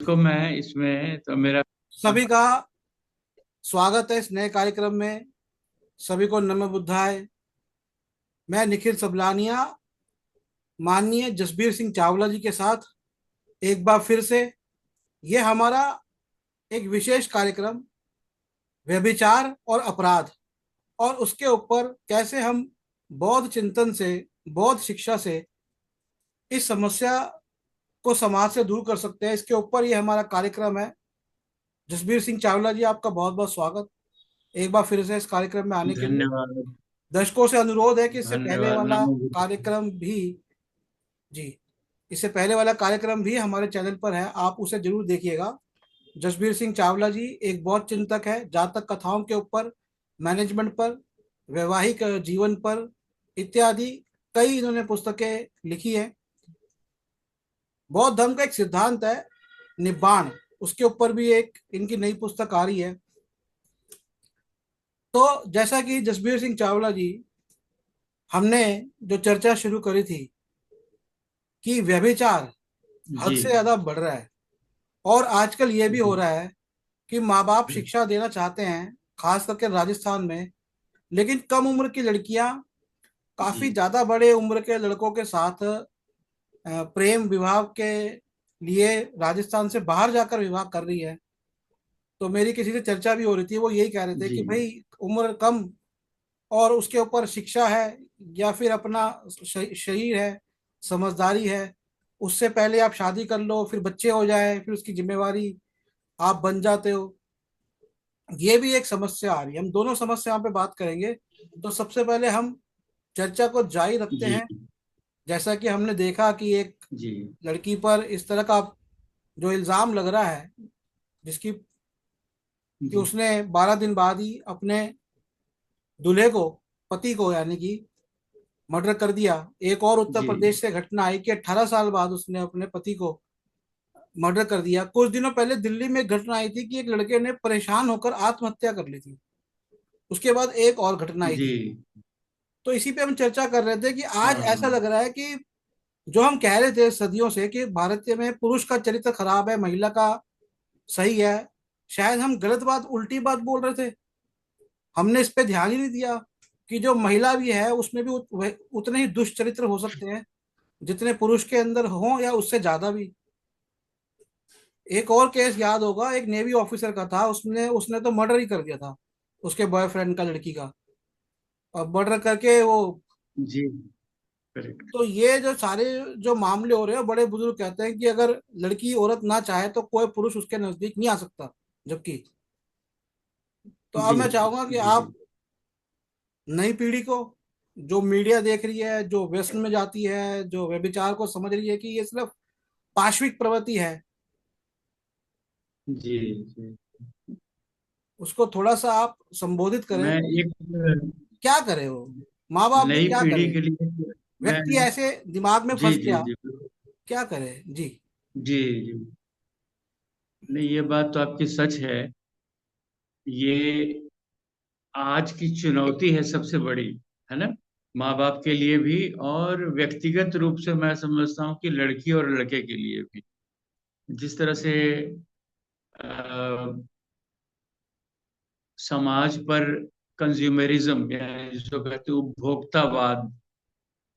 को मैं इसमें तो मेरा सभी का स्वागत है इस नए कार्यक्रम में। सभी को नमः बुद्धाय। मैं निखिल सबलानिया माननीय जसबीर सिंह चावला जी के साथ एक बार फिर से ये हमारा एक विशेष कार्यक्रम व्यभिचार और अपराध और उसके ऊपर कैसे हम बौद्ध चिंतन से, बौद्ध शिक्षा से इस समस्या को समाज से दूर कर सकते हैं, इसके ऊपर ये हमारा कार्यक्रम है। जसबीर सिंह चावला जी, आपका बहुत बहुत स्वागत एक बार फिर से इस कार्यक्रम में आने के लिए। धन्यवाद। दर्शकों से अनुरोध है कि इससे पहले धन्यवाद वाला नमो। कार्यक्रम भी, जी, इससे पहले वाला कार्यक्रम भी हमारे चैनल पर है, आप उसे जरूर देखिएगा। जसबीर सिंह चावला जी एक बौद्ध चिंतक है, जातक कथाओं के ऊपर, मैनेजमेंट पर, वैवाहिक जीवन पर इत्यादि कई इन्होंने पुस्तकें लिखी है। बौद्ध धर्म का एक सिद्धांत है निब्बाण, उसके ऊपर भी एक इनकी नई पुस्तक आ रही है। तो जैसा कि जसबीर सिंह चावला जी, हमने जो चर्चा शुरू करी थी कि व्यभिचार हद जी से ज्यादा बढ़ रहा है और आजकल ये भी हो रहा है कि माँ बाप शिक्षा देना चाहते हैं, खास करके राजस्थान में, लेकिन कम उम्र की लड़कियां काफी जी ज्यादा बड़े उम्र के लड़कों के साथ प्रेम विवाह के लिए राजस्थान से बाहर जाकर विवाह कर रही है। तो मेरी किसी से चर्चा भी हो रही थी, वो यही कह रहे थे जी कि भाई उम्र कम और उसके ऊपर शिक्षा है या फिर अपना शरीर है, समझदारी है, उससे पहले आप शादी कर लो, फिर बच्चे हो जाए, फिर उसकी जिम्मेवारी आप बन जाते हो। ये भी एक समस्या आ रही है, हम दोनों समस्याओं पे बात करेंगे। तो सबसे पहले हम चर्चा को जारी रखते जी हैं। जैसा कि हमने देखा कि एक जी लड़की पर इस तरह का जो इल्जाम लग रहा है, जिसकी कि जी उसने 12 दिन बाद ही अपने दूल्हे को, पति को यानी कि, मर्डर कर दिया। एक और उत्तर जी प्रदेश से घटना आई कि 18 साल बाद उसने अपने पति को मर्डर कर दिया। कुछ दिनों पहले दिल्ली में एक घटना आई थी कि एक लड़के ने परेशान होकर आत्महत्या कर ली थी। उसके बाद एक और घटना आई जी। थी। तो इसी पे हम चर्चा कर रहे थे कि आज हाँ ऐसा हाँ। लग रहा है कि जो हम कह रहे थे सदियों से कि भारतीय में पुरुष का चरित्र खराब है, महिला का सही है, शायद हम गलत बात, उल्टी बात बोल रहे थे। हमने इस पे ध्यान ही नहीं दिया कि जो महिला भी है उसमें भी उतने ही दुष्ट चरित्र हो सकते हैं जितने पुरुष के अंदर हों या उससे ज्यादा भी। एक और केस याद होगा, एक नेवी ऑफिसर का था, उसने उसने तो मर्डर ही कर दिया था उसके बॉयफ्रेंड का, लड़की का, और मर्डर करके वो। जी करेक्ट। तो ये जो सारे जो मामले हो रहे हैं, बड़े बुजुर्ग कहते हैं कि अगर लड़की औरत ना चाहे तो कोई पुरुष उसके नजदीक नहीं आ सकता। जबकि तो अब जी मैं चाहूंगा कि जी जी आप नई पीढ़ी को, जो मीडिया देख रही है, जो व्यसन में जाती है, जो व्यभिचार को समझ रही है कि ये सिर्फ पाश्विक प्रवृत्ति है, जी जी। उसको थोड़ा सा आप संबोधित करें। मैं एक क्या करे वो, माँ बाप भी नई क्या पीढ़ी करे, के लिए मैं व्यक्ति ऐसे दिमाग में जी फंस जी गया, जी क्या करे जी। जी जी। नहीं, ये बात तो आपकी सच है। ये आज की चुनौती है सबसे बड़ी, है ना। माँ बाप के लिए भी और व्यक्तिगत रूप से मैं समझता हूँ कि लड़की और लड़के के लिए भी। जिस तरह से अ, समाज पर कंज्यूमरिज्म यानी जिसको कहते हैं उपभोक्तावाद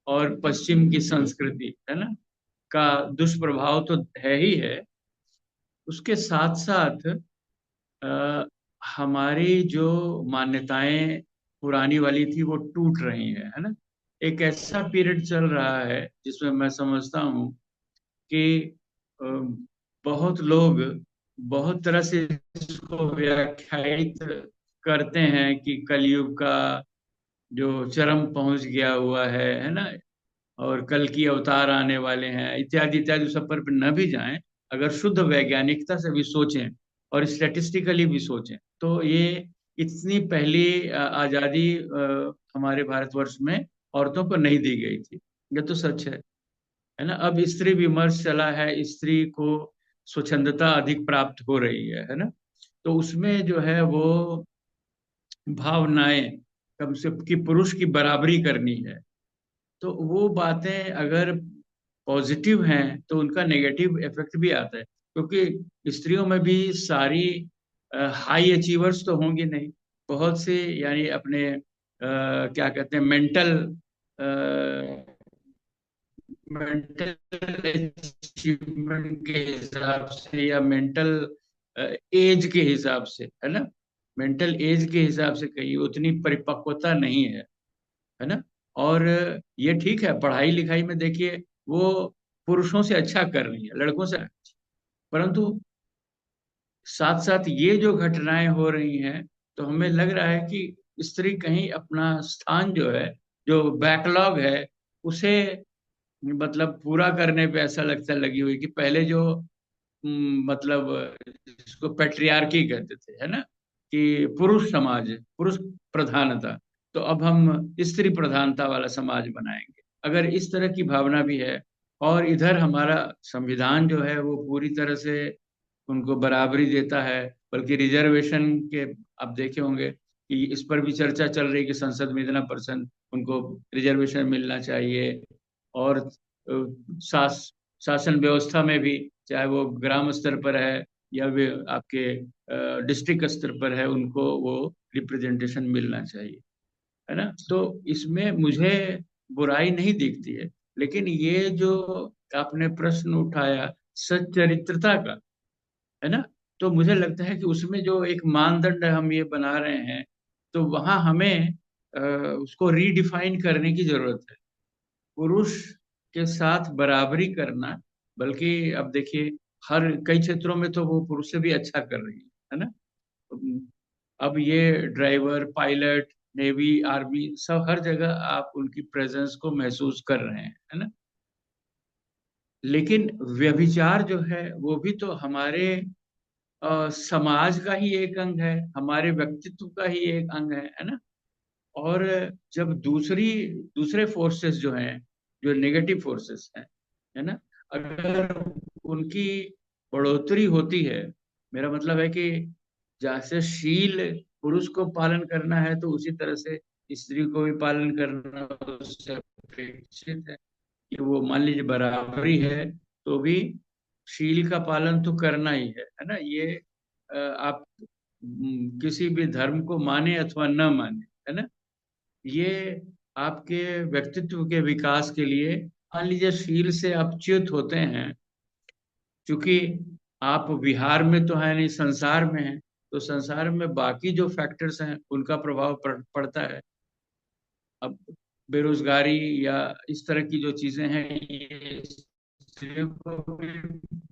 और पश्चिम की संस्कृति, है ना, का दुष्प्रभाव तो है ही है। उसके साथ साथ अ, हमारी जो मान्यताएं पुरानी वाली थी वो टूट रही है ना। एक ऐसा पीरियड चल रहा है जिसमें मैं समझता हूँ कि अ, बहुत लोग बहुत तरह से इसको व्याख्यायित करते हैं कि कलयुग का जो चरम पहुंच गया हुआ है ना, और कल की अवतार आने वाले हैं इत्यादि इत्यादि। सब पर न भी जाएं, अगर शुद्ध वैज्ञानिकता से भी सोचें और स्टैटिस्टिकली भी सोचें तो ये इतनी पहली आजादी हमारे भारतवर्ष में औरतों को नहीं दी गई थी। ये तो सच है ना। अब स्त्री विमर्श चला है, स्त्री को स्वच्छंदता अधिक प्राप्त हो रही है ना। तो उसमें जो है वो भावनाएं कम से कि पुरुष की बराबरी करनी है, तो वो बातें अगर पॉजिटिव हैं तो उनका नेगेटिव इफेक्ट भी आता है। क्योंकि स्त्रियों में भी सारी हाई अचीवर्स तो होंगी नहीं, बहुत से यानी अपने क्या कहते हैं मेंटल मेंटल अचीवमेंट के हिसाब से या मेंटल एज के हिसाब से, है ना, मेंटल एज के हिसाब से कही उतनी परिपक्वता नहीं है ना। और ये ठीक है, पढ़ाई लिखाई में देखिए वो पुरुषों से अच्छा कर रही है, लड़कों से, परंतु साथ साथ ये जो घटनाएं हो रही हैं तो हमें लग रहा है कि स्त्री कहीं अपना स्थान जो है, जो बैकलॉग है, उसे मतलब पूरा करने पे ऐसा लगता लगी हुई कि पहले जो मतलब इसको पेट्रियार्की कहते थे, है ना, कि पुरुष समाज, पुरुष प्रधानता, तो अब हम स्त्री प्रधानता वाला समाज बनाएंगे। अगर इस तरह की भावना भी है, और इधर हमारा संविधान जो है वो पूरी तरह से उनको बराबरी देता है, बल्कि रिजर्वेशन के आप देखे होंगे कि इस पर भी चर्चा चल रही है कि संसद में इतना परसेंट उनको रिजर्वेशन मिलना चाहिए। और शासन व्यवस्था में भी, चाहे वो ग्राम स्तर पर है या वे आपके डिस्ट्रिक्ट स्तर पर है, उनको वो रिप्रेजेंटेशन मिलना चाहिए, है ना। तो इसमें मुझे बुराई नहीं दिखती है, लेकिन ये जो आपने प्रश्न उठाया सच्चरित्रता का, है ना, तो मुझे लगता है कि उसमें जो एक मानदंड हम ये बना रहे हैं, तो वहां हमें उसको रीडिफाइन करने की जरूरत है। पुरुष के साथ बराबरी करना, बल्कि अब देखिए हर कई क्षेत्रों में तो वो पुरुष से भी अच्छा कर रही है ना। अब ये ड्राइवर, पायलट, नेवी, आर्मी, सब हर जगह आप उनकी प्रेजेंस को महसूस कर रहे हैं, है ना। लेकिन व्यभिचार जो है वो भी तो हमारे समाज का ही एक अंग है, हमारे व्यक्तित्व का ही एक अंग है ना। और जब दूसरे फोर्सेस जो हैं, जो नेगेटिव फोर्सेस हैं, है ना, अगर उनकी बढ़ोतरी होती है, मेरा मतलब है कि जैसे शील पुरुष को पालन करना है तो उसी तरह से स्त्री को भी पालन करना उससे अपेक्षित है। कि वो मान लीजिए बराबरी है तो भी शील का पालन तो करना ही है ना। ये आप किसी भी धर्म को माने अथवा न माने, है ना, ये आपके व्यक्तित्व के विकास के लिए, मान लीजिए शील से आप च्युत होते हैं, क्योंकि आप विहार में तो है नहीं, संसार में है, तो संसार में बाकी जो फैक्टर्स हैं उनका प्रभाव पड़ता है। अब बेरोजगारी या इस तरह की जो चीजें हैं, ये स्त्रियों को भी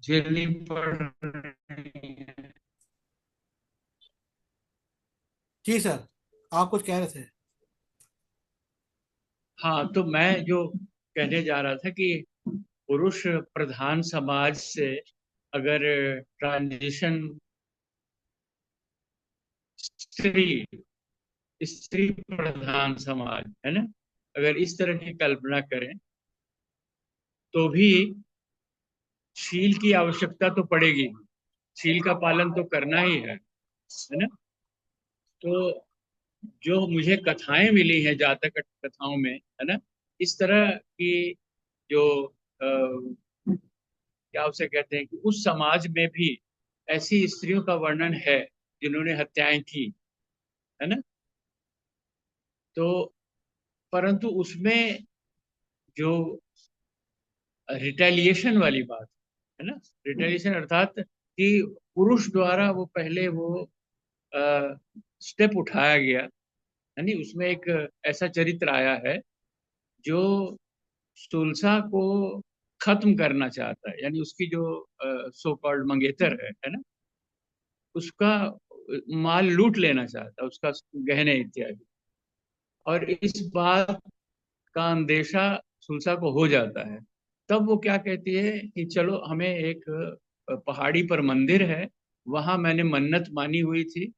झेलनी पड़ रही है। जी सर, आप कुछ कह रहे थे। हाँ, तो मैं जो कहने जा रहा था कि पुरुष प्रधान समाज से अगर ट्रांजिशन स्त्री स्त्री प्रधान समाज, है ना, अगर इस तरह की कल्पना करें तो भी शील की आवश्यकता तो पड़ेगी, शील का पालन तो करना ही है ना। तो जो मुझे कथाएं मिली हैं जातक कथाओं में, है ना, इस तरह की जो क्या उसे कहते हैं कि उस समाज में भी ऐसी स्त्रियों का वर्णन है जिन्होंने हत्याएं की, है ना। तो परंतु उसमें जो रिटेलिएशन वाली बात है ना, रिटेलिएशन अर्थात कि पुरुष द्वारा वो पहले वो स्टेप उठाया गया, यानी उसमें एक ऐसा चरित्र आया है जो सुलसा को खत्म करना चाहता है, यानी उसकी जो सो कॉल्ड मंगेतर है ना, उसका माल लूट लेना चाहता है, उसका गहने इत्यादि। और इस बात का अंदेशा सुलसा को हो जाता है। तब वो क्या कहती है कि चलो हमें एक पहाड़ी पर मंदिर है, वहां मैंने मन्नत मानी हुई थी,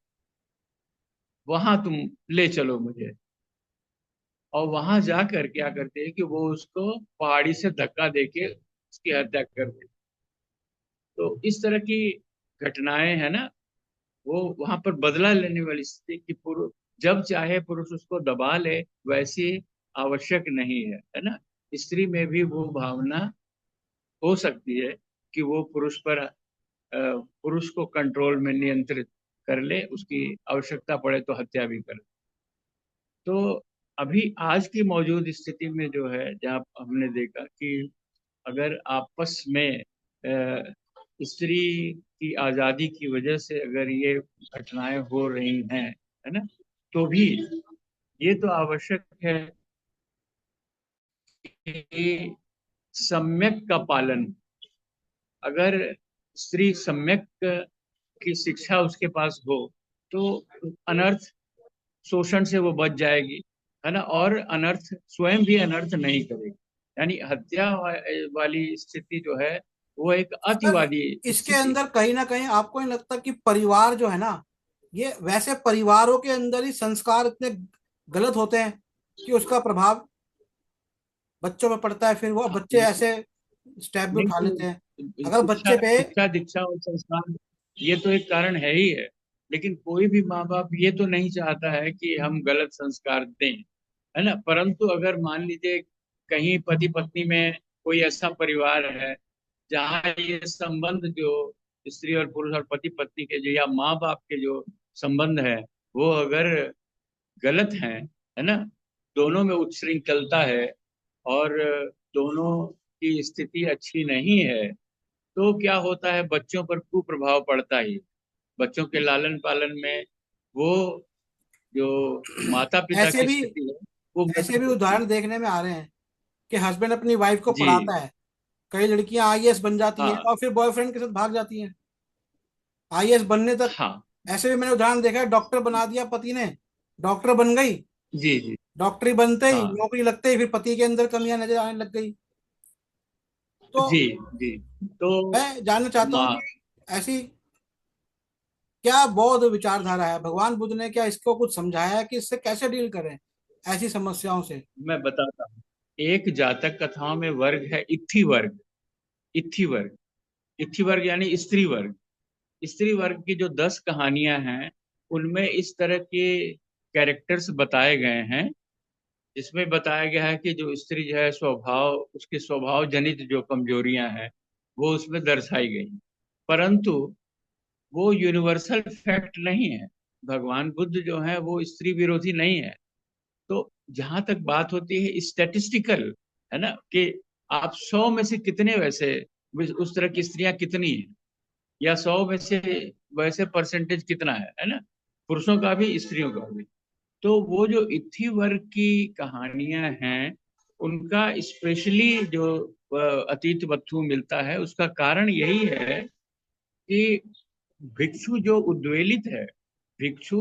वहां तुम ले चलो मुझे। और वहां जाकर क्या करते हैं कि वो उसको पहाड़ी से धक्का देके उसकी हत्या कर देते। तो इस तरह की घटनाएं है ना, वो वहां पर बदला लेने वाली स्थिति कि पुरुष जब चाहे पुरुष उसको दबा ले, वैसी आवश्यक नहीं है ना। स्त्री में भी वो भावना हो सकती है कि वो पुरुष पर पुरुष को कंट्रोल में नियंत्रित कर ले, उसकी आवश्यकता पड़े तो हत्या भी कर। तो अभी आज की मौजूद स्थिति में जो है, जहाँ हमने देखा कि अगर आपस में स्त्री की आज़ादी की वजह से अगर ये घटनाएं हो रही हैं, है ना, तो भी ये तो आवश्यक है कि सम्यक का पालन, अगर स्त्री सम्यक की शिक्षा उसके पास हो तो अनर्थ शोषण से वो बच जाएगी, है ना, और अनर्थ स्वयं भी अनर्थ नहीं करेगी। यानी हत्या वाली स्थिति जो है वो एक सर, अतिवादी इसके स्थिति। अंदर कहीं ना कहीं आपको नहीं लगता कि परिवार जो है ना, ये वैसे परिवारों के अंदर ही संस्कार इतने गलत होते हैं कि उसका प्रभाव बच्चों में पड़ता है, फिर वो हाँ, बच्चे ऐसे स्टेप भी नहीं उठा लेते हैं तो अगर शिक्षा बच्चे पे। शिक्षा दीक्षा और संस्कार ये तो एक कारण है ही है, लेकिन कोई भी माँ बाप ये तो नहीं चाहता है कि हम गलत संस्कार दें, है ना। परंतु अगर मान लीजिए कहीं पति पत्नी में कोई ऐसा परिवार है जहाँ ये संबंध जो स्त्री और पुरुष और पति पत्नी के जो या माँ बाप के जो संबंध है वो अगर गलत हैं, है ना, दोनों में उच्छृंखलता है और दोनों की स्थिति अच्छी नहीं है, तो क्या होता है, बच्चों पर कुप्रभाव पड़ता ही। बच्चों के लालन पालन में वो जो माता पिता ऐसे की भी स्थिति है वो ऐसे गलत भी होती है। उदाहरण देखने में आ रहे हैं कि हस्बैंड अपनी वाइफ को जी। पढ़ाता है, कई लड़कियां आईएएस बन जाती हैं हाँ। और फिर बॉयफ्रेंड के साथ भाग जाती हैं आईएएस बनने तक। हाँ। ऐसे भी मैंने उदाहरण देखा है, डॉक्टर बना दिया पति ने, डॉक्टर बन गई, जी। जी। डॉक्टरी बनते ही हाँ। नौकरी लगते ही फिर पति के अंदर कमियां नजर आने लग गई। तो जी। जी। तो मैं जानना चाहता हूँ माँ, कि ऐसी क्या बौद्ध विचारधारा है, भगवान बुद्ध ने क्या इसको कुछ समझाया है कि इससे कैसे डील करें ऐसी समस्याओं से। मैं बताता हूँ। एक जातक कथाओं में वर्ग है इत्थि वर्ग। इत्थि वर्ग, इत्थि वर्ग यानी स्त्री वर्ग। स्त्री वर्ग की जो 10 कहानियां हैं उनमें इस तरह के कैरेक्टर्स बताए गए हैं, जिसमें बताया गया है कि जो स्त्री जो है स्वभाव, उसके स्वभाव जनित जो कमजोरियां हैं वो उसमें दर्शाई गई, परंतु वो यूनिवर्सल फैक्ट नहीं है। भगवान बुद्ध जो है वो स्त्री विरोधी नहीं है। तो जहां तक बात होती है स्टैटिस्टिकल, है ना, कि आप 100 में से कितने वैसे उस तरह की स्त्रियां कितनी हैं, या 100 में से वैसे परसेंटेज कितना है ना, पुरुषों का भी स्त्रियों का भी। तो वो जो इथी वर्ग की कहानियां हैं उनका स्पेशली जो अतीत वस्तु मिलता है, उसका कारण यही है कि भिक्षु जो उद्वेलित है, भिक्षु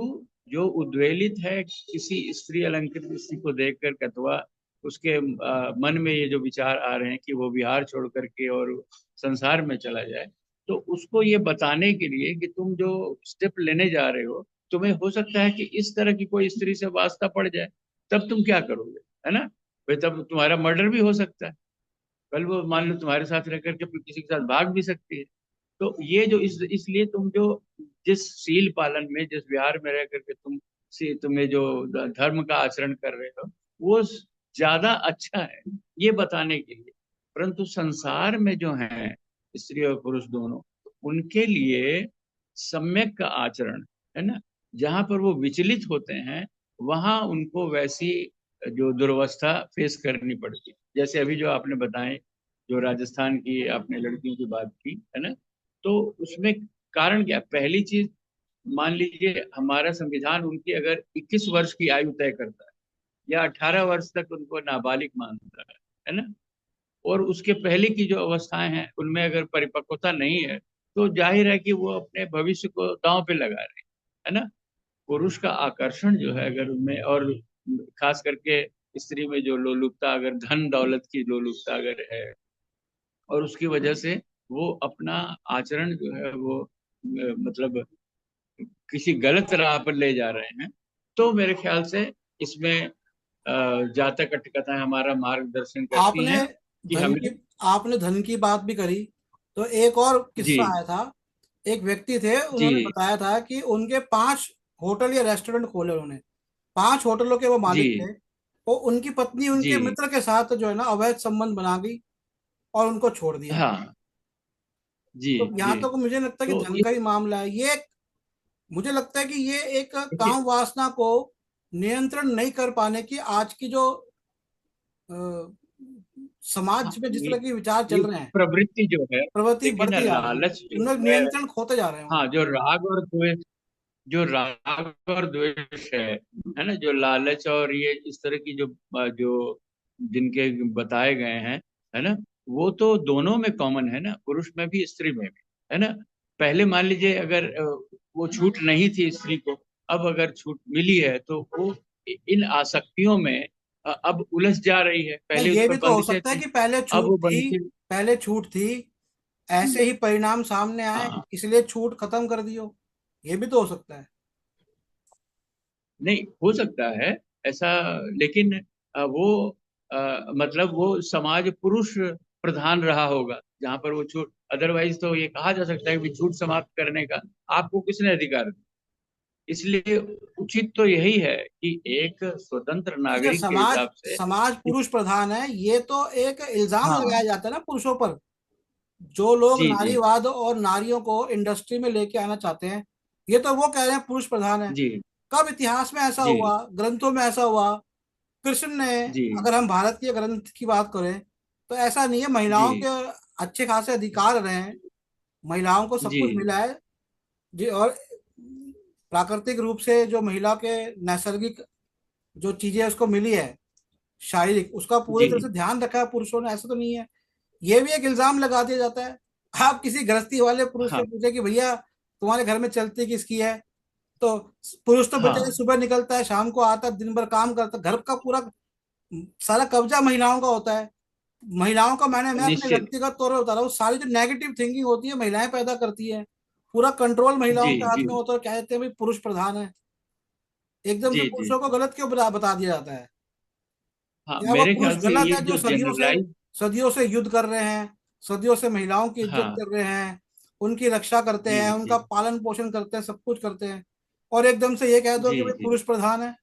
जो उद्वेलित है किसी स्त्री अलंकृत स्त्री को देखकर, अथवा उसके मन में ये जो विचार आ रहे हैं कि वो विहार छोड़ करके और संसार में चला जाए, तो उसको ये बताने के लिए कि तुम जो स्टेप लेने जा रहे हो, तुम्हें हो सकता है कि इस तरह की कोई स्त्री से वास्ता पड़ जाए, तब तुम क्या करोगे, है ना। भाई तब तुम्हारा मर्डर भी हो सकता है, कल वो मान लो तुम्हारे साथ रह करके फिर किसी के साथ भाग भी सकती है। तो ये जो इसलिए तुम जो जिस शील पालन में, जिस विहार में रह करके तुम्हें जो धर्म का आचरण कर रहे हो वो ज्यादा अच्छा है, ये बताने के लिए। परंतु संसार में जो है स्त्री और पुरुष दोनों, उनके लिए सम्यक का आचरण, है ना, जहाँ पर वो विचलित होते हैं वहां उनको वैसी जो दुर्वस्था फेस करनी पड़ती है। जैसे अभी जो आपने बताए, जो राजस्थान की आपने लड़कियों की बात की, है ना, तो उसमें कारण क्या, पहली चीज, मान लीजिए हमारा संविधान उनकी अगर 21 वर्ष की आयु तय करता है या 18 वर्ष तक उनको नाबालिग मानता है ना, और उसके पहले की जो अवस्थाएं हैं उनमें अगर परिपक्वता नहीं है, तो जाहिर है कि वो अपने भविष्य को दांव पे लगा रहे हैं, है ना। पुरुष का आकर्षण जो है अगर उनमें, और खास करके स्त्री में जो लोलुपता, अगर धन दौलत की लोलुपता अगर है, और उसकी वजह से वो अपना आचरण जो है वो मतलब किसी गलत राह पर ले जा रहे हैं, तो मेरे ख्याल से इसमें जातक कथाएं हमारा मार्गदर्शन करती आपने हैं कि धन हमें। की आपने धन की बात भी करी, तो एक और जी। किस्सा आया था। एक व्यक्ति थे, जी। उन्होंने बताया था कि उनके 5 होटल या रेस्टोरेंट खोले उन्होंने, 5 होटलों के वो जी। मालिक थे। और उनकी पत्नी उनके जी। मित्र के साथ जो है ना अवैध संबंध बना गई और उनको छोड़ दिया। हाँ। जी तो यहाँ जी। तक मुझे लगता है कि तो धन ये का ही मामला है ये। मुझे लगता है कि ये एक देखिए, काम वासना को नियंत्रण नहीं कर पाने की आज की जो अ, हाँ, समाज में जिस ये तरह के विचार ये चल रहे हैं, प्रवृत्ति जो है, प्रवृत्ति देखिए ना, बढ़ती जा रही है, लालच जो उनमें है, नियंत्रण खोते जा रहे हैं। हाँ, जो राग और द्वेष है ना, जो लालच और ये इस तरह की जो जिनके बताए गए हैं, है ना, वो तो दोनों में कॉमन है ना, पुरुष में भी स्त्री में भी, है ना। पहले मान लीजिए अगर वो छूट नहीं थी स्त्री को, अब अगर छूट मिली है तो वो इन आसक्तियों में अब उलझ जा रही है, नहीं, पहले उस ये पर भी तो हो बंदिशें सकता है थी, कि पहले अब छूट वो थी, बंदिशें। पहले छूट थी, ऐसे ही परिणाम सामने आए, हाँ, इसलिए छूट खत्म कर दियो। ये भी तो हो सकता है। नहीं हो सकता है ऐसा, लेकिन वो मतलब वो समाज पुरुष प्रधान रहा होगा जहां पर वो छूट, अदरवाइज तो ये कहा जा सकता है कि छूट समाप्त करने का आपको किसने अधिकार दिया। इसलिए उचित तो यही है कि एक स्वतंत्र देखिए, नागरिक के समाज हिसाब से समाज पुरुष प्रधान है, ये तो एक इल्जाम लगाया हाँ, जाता है ना पुरुषों पर। जो लोग जी जी नारीवाद और नारियों को इंडस्ट्री में लेके आना चाहते हैं, ये तो वो कह रहे हैं पुरुष प्रधान है। जी कब इतिहास में ऐसा जी हुआ, ग्रंथों में ऐसा हुआ? कृष्ण ने, जी अगर हम भारत के ग्रंथ की बात करें, तो ऐसा नहीं है, महिलाओं जी के अच्छे खासे अधिकार रहे हैं, महिलाओं को सब जी कुछ मिला है जी। और प्राकृतिक रूप से जो महिला के नैसर्गिक जो चीजें उसको मिली है, शारीरिक, उसका पूरी तरह जी से ध्यान रखा है पुरुषों ने, ऐसा तो नहीं है। ये भी एक इल्जाम लगा दिया जाता है। आप किसी गृहस्थी वाले पुरुष से हाँ पूछे कि भैया तुम्हारे घर में चलती किसकी है, तो पुरुष तो बेचारे हाँ, सुबह निकलता है, शाम को आता है, दिन भर काम करता है, घर का पूरा सारा कब्जा महिलाओं का होता है। महिलाओं का, मैं अपने निश्चित। व्यक्तिगत तौर पर बता रहा हूँ, सारी जो नेगेटिव थिंकिंग होती है महिलाएं पैदा करती है, पूरा कंट्रोल जी महिलाओं के हाथ जी में होता है, और कहते हैं भाई पुरुष प्रधान है। एकदम से जी जी पुरुषों को जी। गलत क्यों बता दिया जाता है? हाँ, या वो मेरे पुरुष ख्याल से गलत ये है जो जो जनरलाइज, सदियों से युद्ध कर रहे हैं, सदियों से महिलाओं की इज्जत हाँ, कर रहे हैं, उनकी रक्षा करते जी हैं, जी उनका पालन पोषण करते हैं, सब कुछ करते हैं, और एकदम से ये कह दो जी कि भाई जी, पुरुष प्रधान है?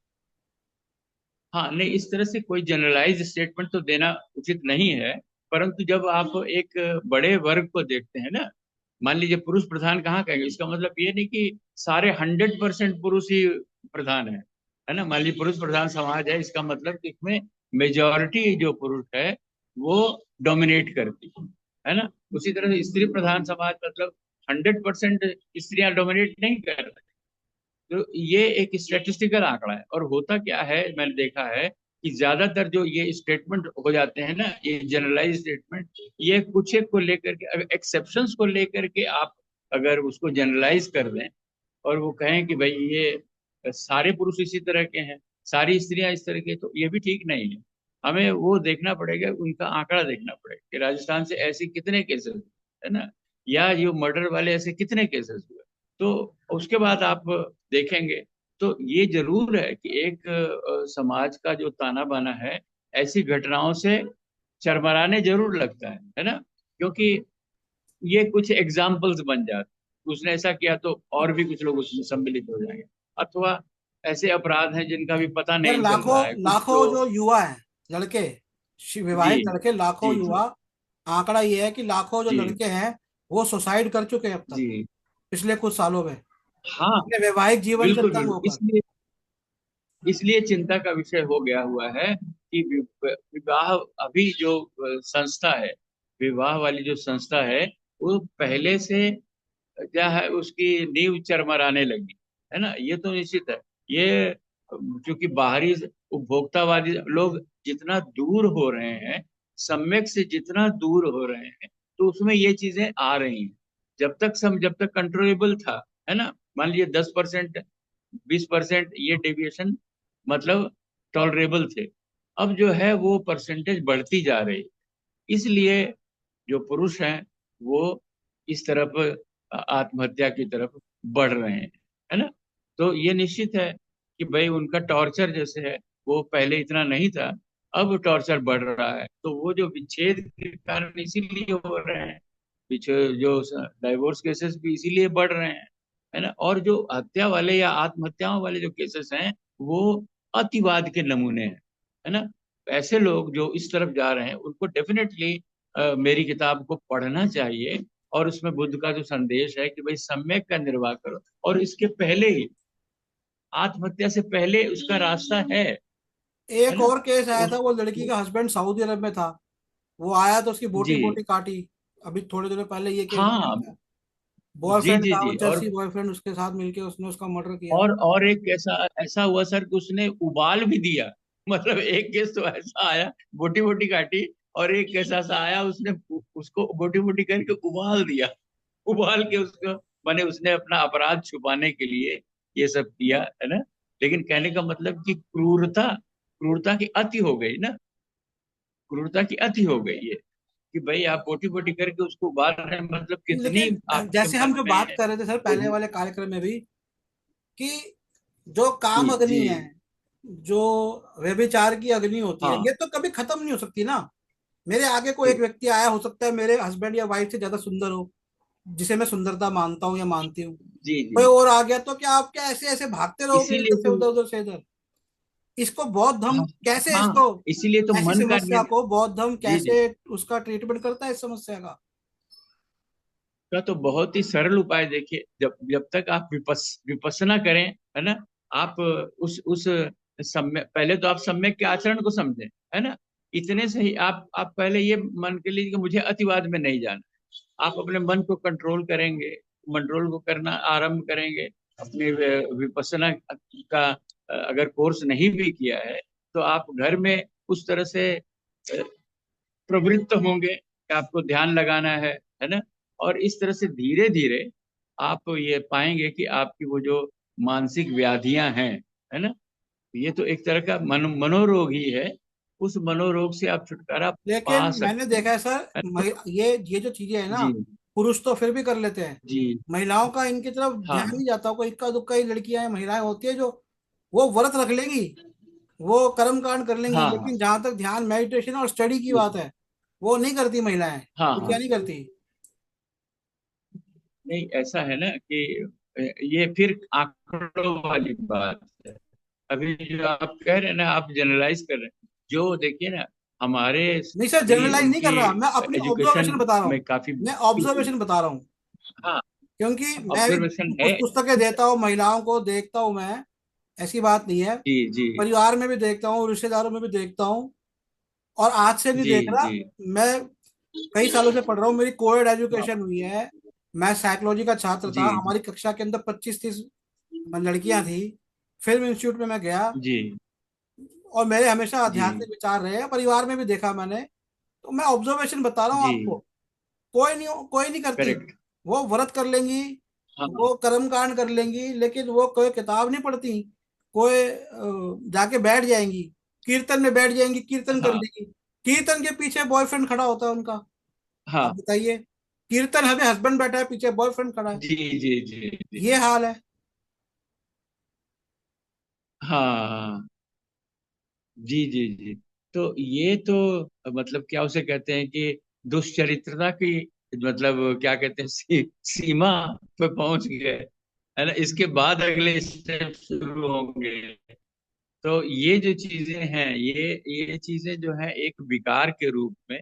हाँ, नहीं, इस तरह से कोई जनरलाइज स्टेटमेंट तो देना उचित नहीं है। परंतु जब आप एक बड़े वर्ग को देखते हैं ना, मान लीजिए पुरुष प्रधान कहाँ कहेंगे, इसका मतलब ये नहीं कि सारे 100% पुरुष ही प्रधान है ना। मान लीजिए पुरुष प्रधान समाज है, इसका मतलब कि इसमें मेजॉरिटी जो पुरुष है वो डोमिनेट करती है ना। उसी तरह से स्त्री प्रधान समाज मतलब 100% स्त्रियां डोमिनेट नहीं कर रही। तो ये एक स्टैटिस्टिकल आंकड़ा है, और होता क्या है मैंने देखा है कि ज्यादातर जो ये स्टेटमेंट हो जाते हैं ना, ये जनरलाइज स्टेटमेंट, ये कुछ एक को लेकर के, अगर एक्सेप्शंस को लेकर के आप अगर उसको जनरलाइज कर दें और वो कहें कि भाई ये सारे पुरुष इसी तरह के हैं, सारी स्त्रियां इस तरह की, तो ये भी ठीक नहीं है। हमें वो देखना पड़ेगा, उनका आंकड़ा देखना पड़ेगा कि राजस्थान से ऐसे कितने केसेस है ना, या ये मर्डर वाले ऐसे कितने केसेस हुए, तो उसके बाद आप देखेंगे। तो ये जरूर है कि एक समाज का जो ताना बाना है ऐसी घटनाओं से चरमराने जरूर लगता है ना, क्योंकि ये कुछ एग्जाम्पल्स बन जाते, उसने ऐसा किया तो और भी कुछ लोग उसमें सम्मिलित हो जाएंगे, अथवा ऐसे अपराध हैं जिनका भी पता यार, नहीं चल लाखों रहा है, कुछ लाखों जो। जो युवा हैं, लड़के, जी विवाहित लड़के, लाखों जी जी युवा, आंकड़ा ये है कि लाखों जो जी लड़के हैं वो सुसाइड कर चुके हैं अब तक, जी, पिछले कुछ सालों में, हाँ, अपने वैवाहिक जीवन से बिल्कुल तंग बिल्कुल, होकर। इसलिए इसलिए चिंता का विषय हो गया हुआ है कि विवाह, अभी जो संस्था है, विवाह वाली जो संस्था है, वो पहले से क्या है, उसकी नींव चरमराने लगी, है ना, ये तो निश्चित है। ये क्योंकि बाहरी उपभोक्तावादी लोग जितना दूर हो रहे हैं, सम्यक से जितना दूर हो रहे हैं, तो उसमें ये चीजें आ रही हैं। जब तक कंट्रोलेबल था, है ना, मान लीजिए 10%, 20% ये डेविएशन मतलब टॉलरेबल थे, अब जो है वो परसेंटेज बढ़ती जा रही है। इसलिए जो पुरुष हैं वो इस तरफ आत्महत्या की तरफ बढ़ रहे हैं, है ना। तो ये निश्चित है कि भाई उनका टॉर्चर जैसे है वो पहले इतना नहीं था, अब टॉर्चर बढ़ रहा है, तो वो जो विच्छेद के कारण इसीलिए हो रहे हैं, पीछे जो डाइवोर्स केसेस भी इसीलिए बढ़ रहे हैं, है ना। और जो हत्या वाले या आत्महत्याओं वाले जो केसेस हैं वो अतिवाद के नमूने हैं, है ना। ऐसे लोग जो इस तरफ जा रहे हैं उनको डेफिनेटली मेरी किताब को पढ़ना चाहिए, और उसमें बुद्ध का जो संदेश है कि भाई सम्यक का निर्वाह करो, और इसके पहले ही, आत्महत्या से पहले उसका रास्ता है एक ना। और केस आया था, उस वो लड़की का हस्बैंड सऊदी अरब में था, वो आया तो उसकी बोटी जी बोटी काटी। अभी थोड़े दिनों पहले ये केस हाँ। था। जी बॉयफ्रेंड जी था वो, जी। जर्सी बॉयफ्रेंड, उसके साथ मिलके उसने उसका मर्डर किया। और एक ऐसा ऐसा हुआ सर कि उसने उबाल भी दिया। मतलब एक केस तो ऐसा आया, बोटी बोटी काटी, और एक केस ऐसा आया उसने उसको बोटी बोटी करके उबाल दिया। उबाल के उसको, माने उसने अपना अपराध छुपाने के लिए ये सब किया, है ना। लेकिन कहने का मतलब कि क्रूरता, क्रूरता की अति हो गई ना, क्रूरता की अति हो गई है कि भाई आप बोटी बोटी करके उसको उबाल रहे हैं, मतलब कितनी लेकिन आपके जैसे हम मन जो बात में कर रहे थे सर वो। पहले वाले कार्यक्रम में भी, कि जो जी काम जी। अग्नि है, जो व्यभिचार की अग्नि होती है, हाँ ये तो कभी खत्म नहीं हो सकती ना। मेरे आगे कोई एक जी व्यक्ति आया, हो सकता है मेरे हस्बैंड या वाइफ से ज्यादा सुंदर हो, जिसे मैं सुंदरता मानता हूँ या मानती हूँ, जी कोई जी। और आ गया तो क्या आप क्या ऐसे ऐसे भागते रहोगे इसीलिए इधर से तो, उधर, उधर से इधर? इसको बौद्ध धर्म हाँ कैसे, हाँ, इसको इसीलिए तो ऐसी मन का समस्या को बौद्ध धर्म जी जी, कैसे उसका ट्रीटमेंट करता है इस समस्या का? का तो बहुत ही सरल उपाय देखिए, जब जब तक आप विपස්සना करें, है ना। आप उस सम्य पहले तो आप सम्यक के आचरण को समझें, है ना। इतने से ही आप पहले ये मन के लिए कि मुझे अतिवाद में नहीं जाना। आप अपने मन को कंट्रोल करेंगे, कंट्रोल को करना आरंभ करेंगे, अपने विपස්සना का अगर कोर्स नहीं भी किया है, तो आप घर में उस तरह से प्रवृत्त होंगे कि आपको ध्यान लगाना है ना। और इस तरह से धीरे धीरे आप ये पाएंगे कि आपकी वो जो मानसिक व्याधियां हैं, है ना, ये तो एक तरह का मनोरोग ही है। उस मनोरोग से आप छुटकारा पा लेकिन मैंने सकते हैं, देखा है सर, है ना? ये जो चीजें है ना, जी पुरुष तो फिर भी कर लेते हैं, जी। महिलाओं का इनकी तरफ ध्यान हाँ नहीं जाता। कोई इक्का दुक्का ही लड़कियां हैं, महिलाएं होती है जो वो व्रत रख लेंगी, वो कर्म कांड कर लेंगी, हाँ हाँ। लेकिन जहां तक ध्यान मेडिटेशन और स्टडी की बात है, वो नहीं करती महिलाएं। हाँ वो क्या हाँ। नहीं करती? नहीं ऐसा है ना कि ये फिर आंकड़ों वाली बात है। अभी जो आप कह रहे हैं ना, आप जनरलाइज कर रहे हैं, जो देखिए ना, हमारे नहीं सर, भी जनरलाइज नहीं कर उनकी रहा, मैं अपनी ऑब्जर्वेशन एजुकेशन बता रहा में हूँ। काफी मैं पीछे। ऑब्जर्वेशन बता रहा हूँ, हाँ, क्योंकि मैं भी ऑब्जर्वेशन कुछ है। पुस्तकें देता हूँ, महिलाओं को देखता हूँ मैं, ऐसी बात नहीं है। जी जी परिवार में भी देखता हूँ, रिश्तेदारों में भी देखता हूँ, और आज से नहीं जी देख रहा। जी। मैं कई सालों से पढ़ रहा हूँ, मेरी कोएड एजुकेशन हुई है। मैं साइकोलॉजी का छात्र था, जी हमारी कक्षा के अंदर 25-30 लड़कियां थी। फिल्म इंस्टीट्यूट में मैं गया, जी और मेरे हमेशा जी आध्यात्मिक विचार रहे हैं, परिवार में भी देखा मैंने। तो मैं ऑब्जर्वेशन बता रहा हूँ जी। आपको। कोई नहीं करती। करेक्ट। वो व्रत कर लेंगी, हाँ वो कर्म कांड कर लेंगी, लेकिन वो कोई किताब नहीं पढ़ती। कोई जाके बैठ जाएंगी, कीर्तन में बैठ जाएंगी, कीर्तन कर हाँ लेंगी। कीर्तन के पीछे बॉयफ्रेंड खड़ा होता है उनका। आप हाँ। बताइए, कीर्तन है, हस्बैंड बैठा है, पीछे बॉयफ्रेंड खड़ा है। जी जी जी जी। ये हाल है। हाँ जी जी जी। तो ये तो मतलब क्या उसे कहते हैं कि दुष्चरित्रता की, मतलब क्या कहते हैं, सीमा पे पहुंच गए, है ना। इसके बाद अगले स्टेप शुरू होंगे। तो ये जो चीजें हैं, ये चीजें जो है एक विकार के रूप में,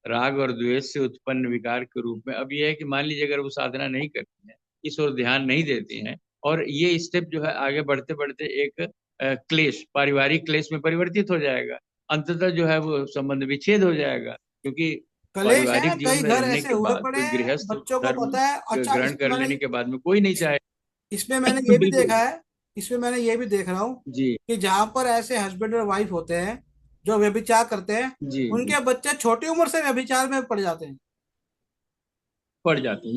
राग और द्वेष से उत्पन्न विकार के रूप में, अब ये है कि मान लीजिए अगर वो साधना नहीं करती हैं, इस ओर ध्यान नहीं देती हैं, और ये स्टेप जो है आगे बढ़ते बढ़ते एक क्लेश, पारिवारिक क्लेश में परिवर्तित हो जाएगा। अंततः जो है वो संबंध विच्छेद हो जाएगा, क्योंकि कलेश है, पारिवारिक जीवन कई में घर रहने ऐसे के हुए बाद पड़े कोई हैं, गृहस्थ बच्चों को धर्म पता है। अच्छा, ग्रहण कर लेने के बाद में कोई नहीं चाहे। इसमें मैंने ये भी देखा बिल्कुल। है, इसमें मैंने ये भी देख रहा हूँ जी कि जहां पर ऐसे हस्बैंड और वाइफ होते हैं जो व्यभिचार करते हैं, जी जी। उनके बच्चे छोटी उम्र से व्यभिचार में पड़ जाते हैं। पड़ जाते हैं।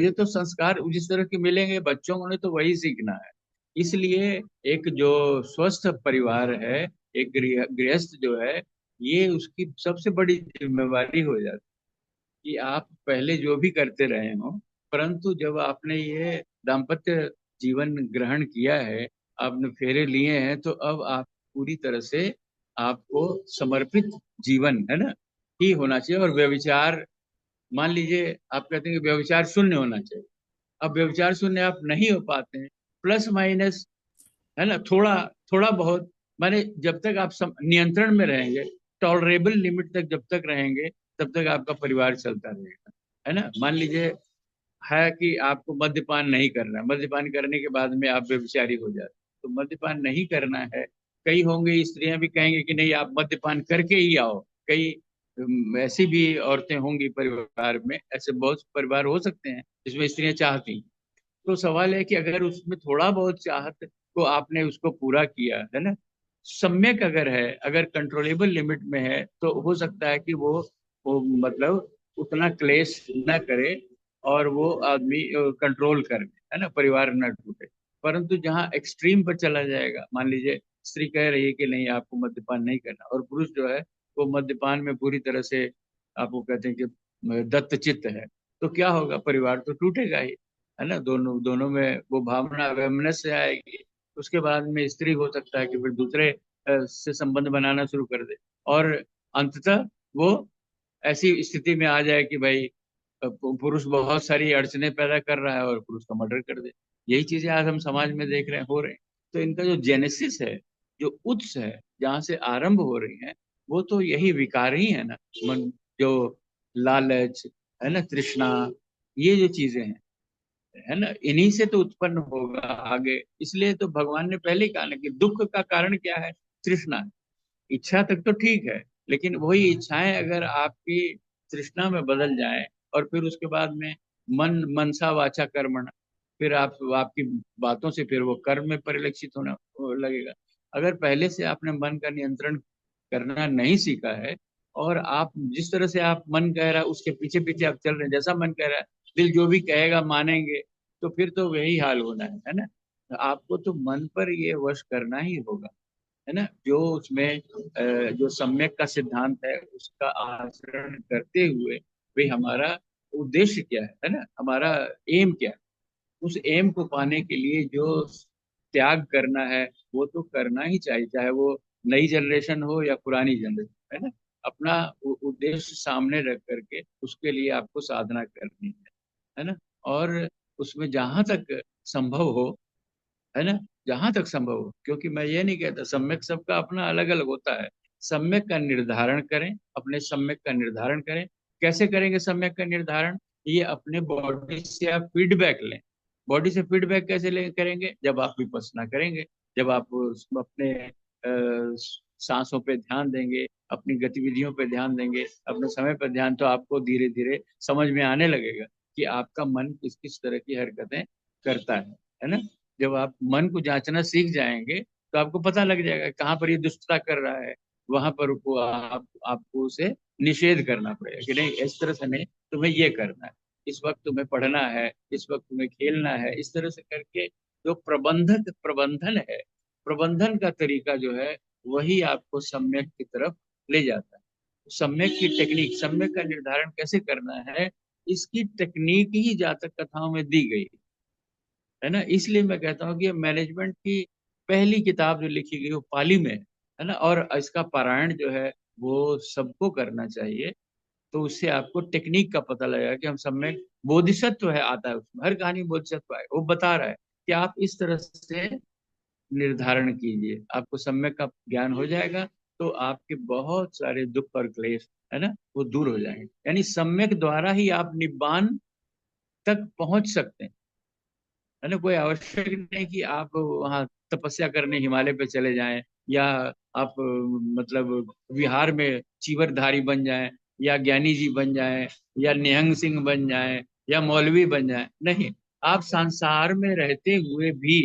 ये तो संस्कार जिस तरह के मिलेंगे बच्चों ने तो वही सीखना है। इसलिए एक जो स्वस्थ परिवार है, एक गृहस्थ जो है, ये उसकी सबसे बड़ी जिम्मेवारी हो जाती है कि आप पहले जो भी करते रहे हो, परंतु जब आपने ये दाम्पत्य जीवन ग्रहण किया है, आपने फेरे लिए हैं, तो अब आप पूरी तरह से आपको समर्पित जीवन, है ना, ही होना चाहिए। और व्यभिचार, मान लीजिए आप कहते हैं कि व्यभिचार शून्य होना चाहिए। अब व्यभिचार शून्य आप नहीं हो पाते हैं, प्लस माइनस, है ना, थोड़ा थोड़ा बहुत, माने जब तक आप नियंत्रण में रहेंगे, टॉलरेबल लिमिट तक जब तक रहेंगे, तब तक आपका परिवार चलता रहेगा, है ना। मान लीजिए है कि आपको मद्यपान नहीं करना, मद्यपान करने के बाद में आप व्यभिचारी हो जाते, तो मद्यपान नहीं करना है। कई होंगे स्त्रियां भी कहेंगे कि नहीं आप मद्यपान करके ही आओ। कई ऐसी भी औरतें होंगी परिवार में, ऐसे बहुत परिवार हो सकते हैं जिसमें स्त्रियां चाहती। तो सवाल है कि अगर उसमें थोड़ा बहुत चाहत को आपने उसको पूरा किया है ना, सम्यक अगर है, अगर कंट्रोलेबल लिमिट में है, तो हो सकता है कि वो मतलब उतना क्लेश न करे और वो आदमी कंट्रोल कर ले, है ना, परिवार न टूटे। परंतु जहाँ एक्सट्रीम पर चला जाएगा, मान लीजिए स्त्री कह रही है कि नहीं आपको मद्यपान नहीं करना, और पुरुष जो है वो मद्यपान में पूरी तरह से आपको कहते हैं कि दत्तचित्त है, तो क्या होगा, परिवार तो टूटेगा ही, है ना। दोनों दोनों में वो भावना वैमनस्य आएगी। उसके बाद में स्त्री हो सकता है कि फिर दूसरे से संबंध बनाना शुरू कर दे, और अंततः वो ऐसी स्थिति में आ जाए कि भाई पुरुष बहुत सारी अड़चने पैदा कर रहा है और पुरुष का मर्डर कर दे। यही चीजें आज हम समाज में देख रहे हैं, हो रहे हैं। तो इनका जो जेनेसिस है, जो उत्स है, जहाँ से आरंभ हो रही है, वो तो यही विकार ही है ना। मन, जो लालच है ना, तृष्णा, ये जो चीजें हैं, है ना, इन्हीं से तो उत्पन्न होगा आगे। इसलिए तो भगवान ने पहले ही कहा ना कि दुख का कारण क्या है, तृष्णा। इच्छा तक तो ठीक है, लेकिन वही इच्छाएं अगर आपकी तृष्णा में बदल जाए, और फिर उसके बाद में मन, मनसा वाचा कर्मण, फिर आप आपकी बातों से फिर वो कर्म में परिलक्षित होना लगेगा। अगर पहले से आपने मन का नियंत्रण करना नहीं सीखा है, और आप जिस तरह से आप मन कह रहा है उसके पीछे पीछे आप चल रहे हैं, जैसा मन कह रहा है, दिल जो भी कहेगा मानेंगे, तो फिर तो वही हाल होना है ना। तो आपको तो मन पर ये वश करना ही होगा, है ना। जो उसमें जो सम्यक का सिद्धांत है उसका आचरण करते हुए भाई हमारा उद्देश्य क्या है ना, हमारा एम क्या है, उस एम को पाने के लिए जो त्याग करना है वो तो करना ही चाहिए, चाहे वो नई जनरेशन हो या पुरानी जनरेशन, है ना। अपना उद्देश्य सामने रख करके उसके लिए आपको साधना करनी है ना। और उसमें जहां तक संभव हो, है ना, जहां तक संभव हो, क्योंकि मैं ये नहीं कहता, सम्यक सबका अपना अलग अलग होता है। सम्यक का निर्धारण करें, अपने सम्यक का निर्धारण करें। कैसे करेंगे सम्यक का निर्धारण, ये अपने बॉडी से आप फीडबैक लें। बॉडी से फीडबैक कैसे ले करेंगे, जब आप विपස්සना करेंगे, जब आप अपने सांसों पे ध्यान देंगे, अपनी गतिविधियों पे ध्यान देंगे, अपने समय पर ध्यान, तो आपको धीरे धीरे समझ में आने लगेगा कि आपका मन किस किस तरह की हरकतें करता है ना। जब आप मन को जांचना सीख जाएंगे, तो आपको पता लग जाएगा कहाँ पर ये दुष्टता कर रहा है, वहां पर को आपको उसे निषेध करना पड़ेगा कि नहीं, इस तरह से नहीं, तुम्हें ये करना है, इस वक्त तुम्हें पढ़ना है, इस वक्त तुम्हें खेलना है, इस तरह से करके जो प्रबंधन है, प्रबंधन का तरीका जो है, वही आपको सम्यक की तरफ ले जाता है। सम्यक की टेक्निक, सम्यक का निर्धारण कैसे करना है, इसकी टेक्निक ही जातक कथाओं में दी गई है ना। इसलिए मैं कहता हूँ कि मैनेजमेंट की पहली किताब जो लिखी गई वो पाली में है ना, और इसका पारायण जो है वो सबको करना चाहिए। तो उससे आपको टेक्निक का पता लगेगा कि हम सब में बोधिसत्व है, आता है उसमें, हर कहानी में बोधिसत्व है, वो बता रहा है कि आप इस तरह से निर्धारण कीजिए, आपको सम्यक का ज्ञान हो जाएगा, तो आपके बहुत सारे दुख और क्लेश, है ना, वो दूर हो जाएंगे। यानी सम्यक द्वारा ही आप निब्बान तक पहुंच सकते हैं, है ना। कोई आवश्यक नहीं कि आप वहाँ तपस्या करने हिमालय पे चले जाएं, या आप मतलब बिहार में चीवरधारी बन जाएं, या ज्ञानी जी बन जाएं, या निहंग सिंह बन जाएं, या मौलवी बन जाएं, नहीं। आप संसार में रहते हुए भी,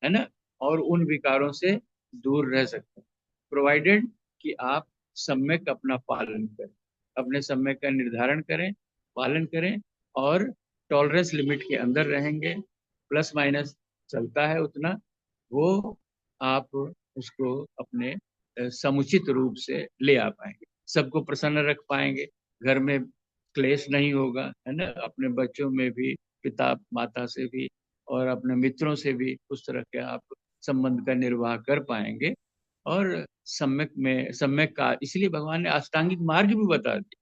है ना, और उन विकारों से दूर रह सकते हैं, प्रोवाइडेड कि आप सम्यक अपना पालन करें, अपने सम्यक का निर्धारण करें, पालन करें, और टॉलरेंस लिमिट के अंदर रहेंगे। प्लस माइनस चलता है उतना, वो आप उसको अपने समुचित रूप से ले आ पाएंगे, सबको प्रसन्न रख पाएंगे, घर में क्लेश नहीं होगा, है ना, अपने बच्चों में भी, पिता माता से भी, और अपने मित्रों से भी उस तरह के आप संबंध का निर्वाह कर पाएंगे। और सम्यक का इसलिए भगवान ने अष्टांगिक मार्ग भी बता दिया,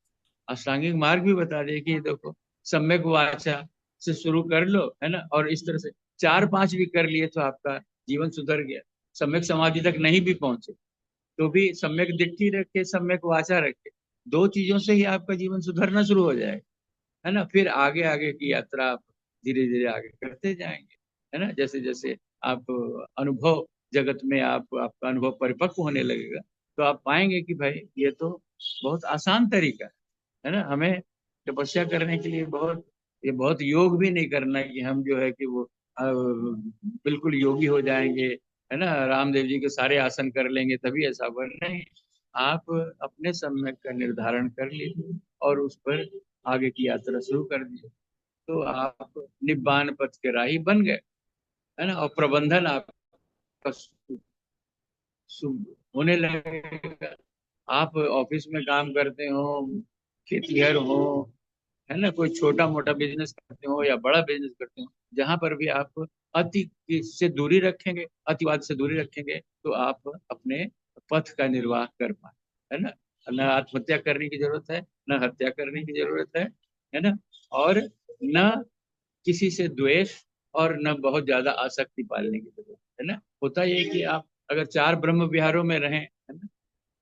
अष्टांगिक मार्ग भी बता दिया कि देखो, सम्यक वाचा से शुरू कर लो, है ना, और इस तरह से चार पांच भी कर लिए तो आपका जीवन सुधर गया। सम्यक समाधि तक नहीं भी पहुंचे तो भी सम्यक दृष्टि रखे, सम्यक वाचा रखे, दो चीजों से ही आपका जीवन सुधरना शुरू हो जाएगा। है ना। फिर आगे आगे की यात्रा आप धीरे धीरे आगे करते जाएंगे, है ना। जैसे जैसे आप अनुभव जगत में आप आपका अनुभव परिपक्व होने लगेगा, तो आप पाएंगे कि भाई ये तो बहुत आसान तरीका है ना। हमें तपस्या करने के लिए ये बहुत योग भी नहीं करना कि हम जो है कि वो बिल्कुल योगी हो जाएंगे, है ना। रामदेव जी के सारे आसन कर लेंगे तभी ऐसा बन नहीं। आप अपने समय का निर्धारण कर लीजिए और उस पर आगे की यात्रा शुरू कर दीजिए, तो आप निब्बान पथ के राही बन गए, है ना। और प्रबंधन आपका शुभ होने लगेगा। आप ऑफिस में काम करते हो, खेतीहर हो, है ना, कोई छोटा मोटा बिजनेस करते हो या बड़ा बिजनेस करते हो, जहां पर भी आप से दूरी रखेंगे, अतिवाद से दूरी रखेंगे, तो आप अपने पथ का निर्वाह कर पाए, है ना। न आत्महत्या करने की जरूरत है, न हत्या करने की जरूरत है ना। और न किसी से द्वेष और न बहुत ज्यादा आसक्ति पालने की जरूरत है ना। होता यह है कि आप अगर चार ब्रह्म विहारों में रहें, है ना,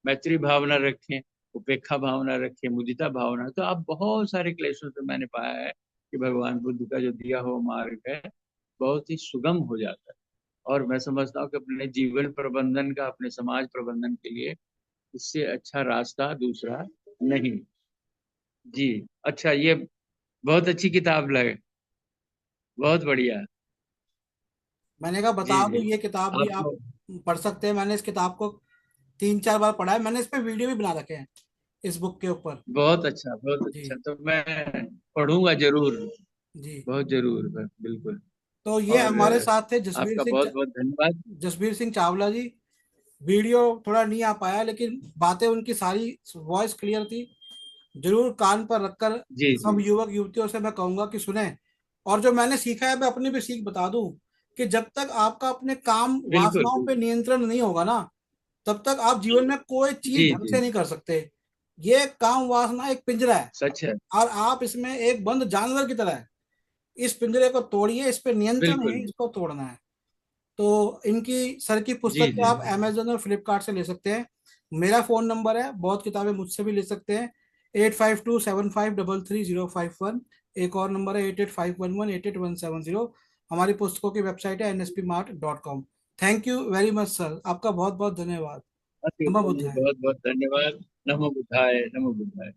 मैत्री भावना रखें, उपेक्षा भावना रखें, मुदिता भावना, तो आप बहुत सारे क्लेशों से, मैंने पाया है कि भगवान बुद्ध का जो दिया हुआ मार्ग है बहुत ही सुगम हो जाता है। और मैं समझता हूँ कि अपने जीवन प्रबंधन का, अपने समाज प्रबंधन के लिए इससे अच्छा रास्ता दूसरा नहीं। जी। अच्छा, ये बहुत अच्छी किताब लगे, बहुत बढ़िया। मैंने कहा जी बता जी। दूं, ये किताब भी आप आपको पढ़ सकते हैं। मैंने इस किताब को 3-4 बार पढ़ा है। मैंने इस पे वीडियो भी बना रखे हैं इस बुक के ऊपर। बहुत अच्छा, बहुत जी। अच्छा, तो मैं पढ़ूंगा जरूर, जी। बहुत जरूर, बिल्कुल। तो ये और हमारे साथ थे आपका बहुत बहुत धन्यवाद। जसबीर सिंह चावला जी। वीडियो थोड़ा नहीं आ पाया, लेकिन बातें उनकी सारी, वॉइस क्लियर थी। जरूर कान पर रखकर जी जी। सब युवक युवतियों से मैं कहूंगा कि सुने। और जो मैंने सीखा है, मैं अपनी भी सीख बता दूं, कि जब तक आपका अपने काम बिल्कुल वासनाओं पे बिल्कुल। नियंत्रण नहीं होगा ना, तब तक आप जीवन में कोई चीज जी ढंग जी। से नहीं कर सकते। ये काम वासना एक पिंजरा है, सच है। और आप इसमें एक बंद जानवर की तरह है। इस पिंजरे को तोड़िए, इस पे नियंत्रण है, बिल्कुल। इसको तोड़ना है। तो इनकी सर की जी पुस्तकें जी। आप अमेजोन और फ्लिपकार्ट से ले सकते हैं। मेरा फोन नंबर है, बहुत किताबें मुझसे भी ले सकते हैं। 8527533051। एक और नंबर है 8851188170। हमारी पुस्तकों की वेबसाइट है nspmart.com। Thank you very much sir, आपका बहुत बहुत धन्यवाद। अति नमो उत्तम जी, बुद्धाय। बहुत बहुत धन्यवाद। नमो बुद्धाय, नमो बुद्धाय।